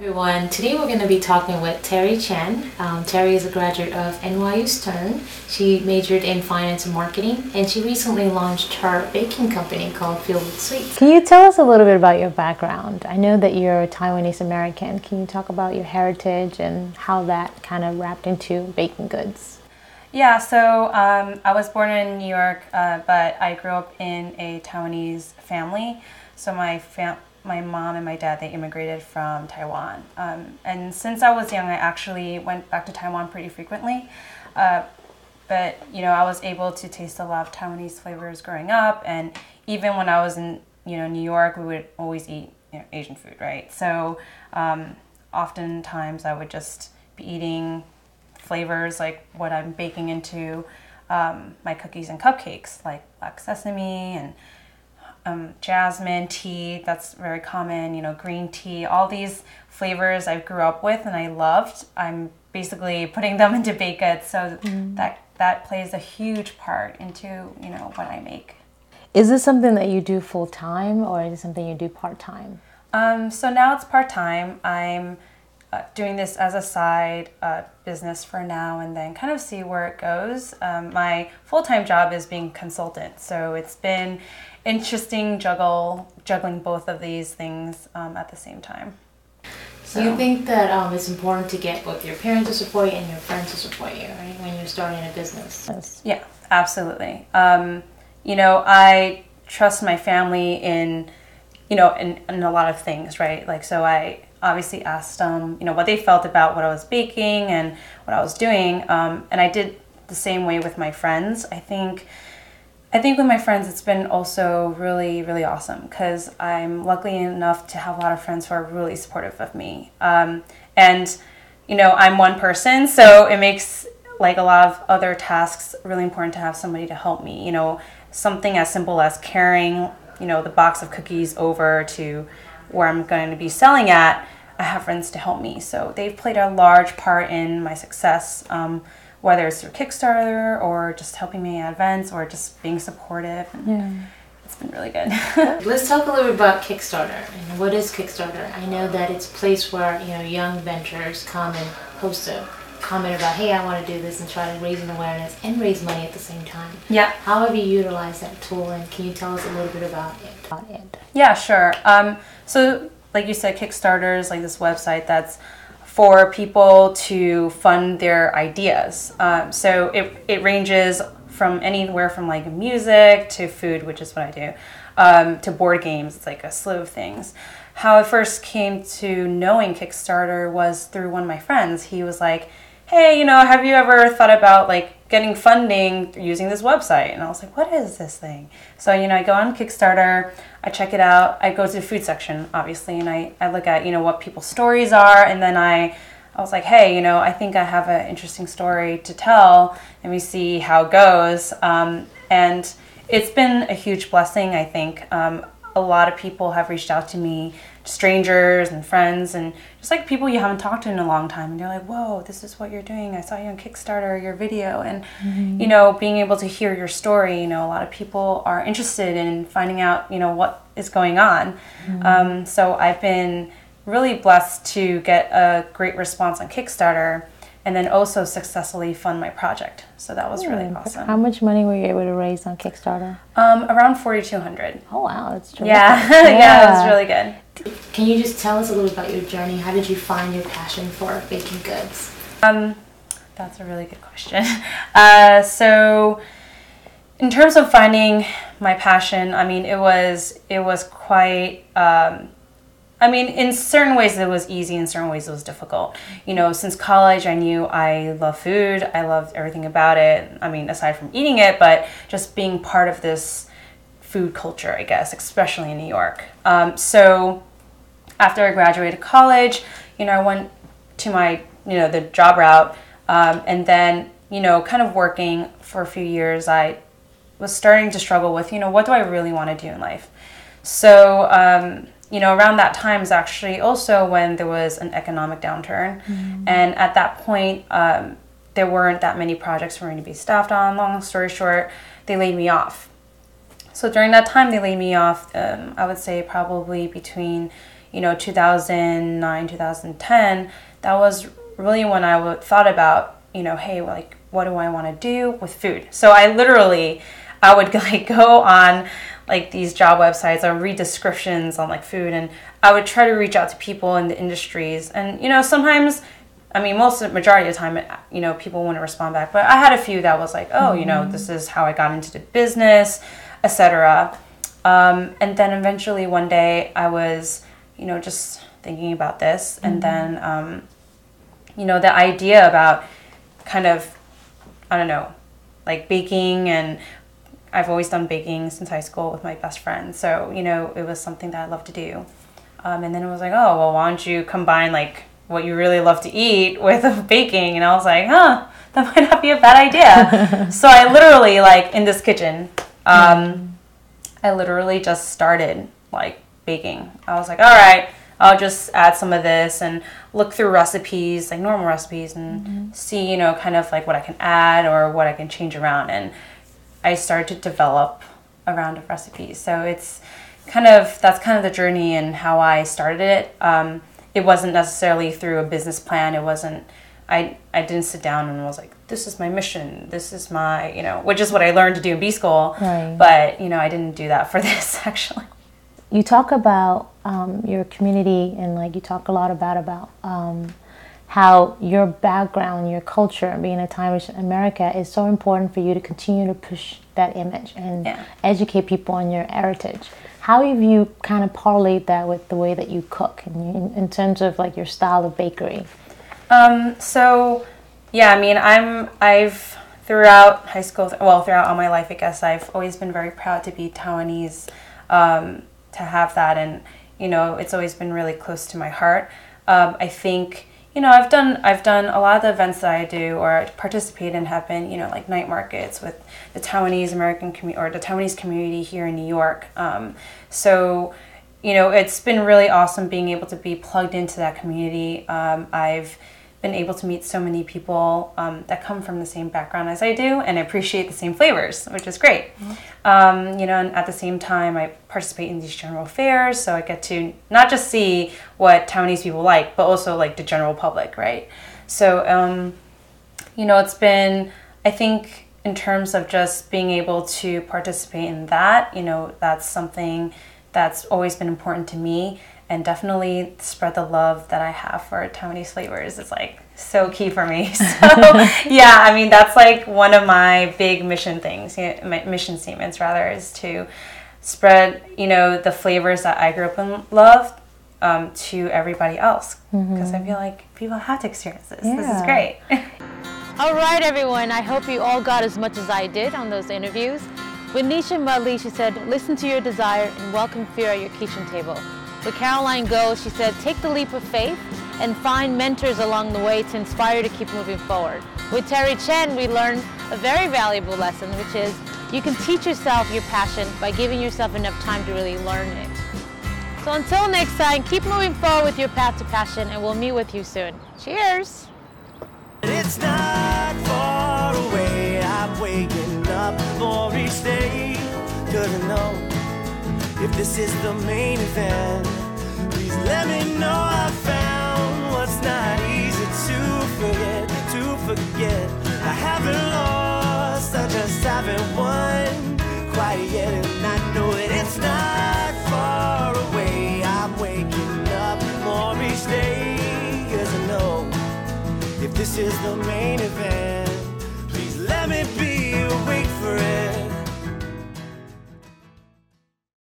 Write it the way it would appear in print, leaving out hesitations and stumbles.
Everyone, today we're going to be talking with Chen. Terry is a graduate of NYU's Chen. She majored in finance and marketing, and she recently launched her baking company called Filled with Sweets. Can you tell us a little bit about your background? I know that you're Taiwanese American. Can you talk about your heritage and how that kind of wrapped into baking goods? Yeah, so I was born in New York, but I grew up in a Taiwanese family. So my mom and my dad, they immigrated from Taiwan. And since I was young, I actually went back to Taiwan pretty frequently. But, you know, I was able to taste a lot of Taiwanese flavors growing up. And even when I was in, New York, we would always eat, Asian food, right? So oftentimes I would just be eating flavors like what I'm baking into my cookies and cupcakes, like black sesame and jasmine tea, that's very common, green tea, all these flavors I grew up with and I loved. I'm basically putting them into baked goods, so that plays a huge part into, what I make. Is this something that you do full-time or is it something you do part-time? So now it's part-time. I'm doing this as a side business for now and then kind of see where it goes. My full-time job is being a consultant, so it's been interesting juggling both of these things at the same time. So you think that it's important to get both your parents to support you and your friends to support you, right, when you're starting a business? Yes. Yeah, absolutely. I trust my family in a lot of things, right? Like, so I obviously asked them, what they felt about what I was baking and what I was doing. And I did the same way with my friends. I think with my friends, it's been also really, really awesome because I'm lucky enough to have a lot of friends who are really supportive of me. And, I'm one person, so it makes like a lot of other tasks really important to have somebody to help me. Something as simple as carrying, the box of cookies over to where I'm going to be selling at, I have friends to help me. So they've played a large part in my success, whether it's through Kickstarter or just helping me at events or just being supportive. Yeah. It's been really good. Let's talk a little bit about Kickstarter. And what is Kickstarter? I know that it's a place where, young ventures come and post a comment about, hey, I want to do this, and try to raise an awareness and raise money at the same time. Yeah. How have you utilized that tool, and can you tell us a little bit about it? Yeah, sure. So like you said, Kickstarter is like this website that's for people to fund their ideas. So it ranges from anywhere from like music to food, which is what I do, to board games. It's like a slew of things. How I first came to knowing Kickstarter was through one of my friends. He was like, hey, have you ever thought about like getting funding using this website? And I was like, what is this thing? So, I go on Kickstarter, I check it out, I go to the food section, obviously, and I look at, what people's stories are, and then I was like, hey, I think I have an interesting story to tell, and we see how it goes. And it's been a huge blessing, I think. A lot of people have reached out to me, strangers and friends, and just like people you haven't talked to in a long time, and you're like, whoa, this is what you're doing. I saw you on Kickstarter, your video, and being able to hear your story. A lot of people are interested in finding out, what is going on. So I've been really blessed to get a great response on Kickstarter, and then also successfully fund my project. So that was really awesome. How much money were you able to raise on Kickstarter? Around $4,200. Oh wow, that's terrific. Yeah, yeah, it was really good. Can you just tell us a little about your journey? How did you find your passion for baking goods? That's a really good question. So in terms of finding my passion, it was quite, in certain ways it was easy, in certain ways it was difficult. Since college I knew I love food, I loved everything about it. Aside from eating it, but just being part of this food culture, I guess, especially in New York. So after I graduated college, I went to my, the job route, and then, kind of working for a few years, I was starting to struggle with, what do I really want to do in life? So, around that time is actually also when there was an economic downturn. And at that point, there weren't that many projects for me to be staffed on. Long story short, they laid me off. So during that time, they laid me off, I would say probably between, 2009, 2010, that was really when I thought about, hey, like, what do I want to do with food? So I would like go on like these job websites or read descriptions on like food, and I would try to reach out to people in the industries. And sometimes, I mean, majority of the time, people wouldn't respond back. But I had a few that was like, oh, this is how I got into the business, etc. And then eventually one day I was, just thinking about this, and then, the idea about kind of, I don't know, like baking, and I've always done baking since high school with my best friend. So, it was something that I love to do. And then it was like, oh, well, why don't you combine like what you really love to eat with baking? And I was like, that might not be a bad idea. So I literally, like, in this kitchen, I literally just started like baking. I was like, all right, I'll just add some of this and look through recipes, like normal recipes, and see, kind of like what I can add or what I can change around. And I started to develop a round of recipes. So that's kind of the journey and how I started it. It wasn't necessarily through a business plan. It wasn't, I didn't sit down and was like, this is my mission. This is my, which is what I learned to do in B school. Right. But, I didn't do that for this actually. You talk about your community, and like you talk a lot about how your background, your culture, being a Taiwanese American, is so important for you to continue to push that image and educate people on your heritage. How have you kind of parlayed that with the way that you cook, in terms of like your style of bakery? So yeah, I mean, I've throughout high school, throughout all my life, I guess, I've always been very proud to be Taiwanese, to have that, and it's always been really close to my heart. I think I've done a lot of the events that I do or participate in have been like night markets with the Taiwanese American community or the Taiwanese community here in New York. So it's been really awesome being able to be plugged into that community. I've been able to meet so many people that come from the same background as I do and appreciate the same flavors, which is great. And at the same time, I participate in these general fairs, so I get to not just see what Taiwanese people like, but also like the general public, right? So, it's been, I think, in terms of just being able to participate in that, that's something that's always been important to me. And definitely spread the love that I have for Taiwanese flavors is like so key for me. So yeah, I mean, that's like one of my big mission my mission statements rather, is to spread, the flavors that I grew up and loved to everybody else. Because I feel like people have to experience this. Yeah. This is great. All right, everyone. I hope you all got as much as I did on those interviews. With Nisha Mudley, she said, listen to your desire and welcome fear at your kitchen table. With Caroline Go, she said, take the leap of faith and find mentors along the way to inspire you to keep moving forward. With Terry Chen, we learned a very valuable lesson, which is you can teach yourself your passion by giving yourself enough time to really learn it. So until next time, keep moving forward with your path to passion, and we'll meet with you soon. Cheers! It's not far away, I'm waking up for each day, 'cause I know if this is the main event, please let me know I found what's not easy to forget. I haven't lost, I just haven't won quite yet, and I know that it's not far away. I'm waking up more each day, 'cause I know if this is the main event, please let me be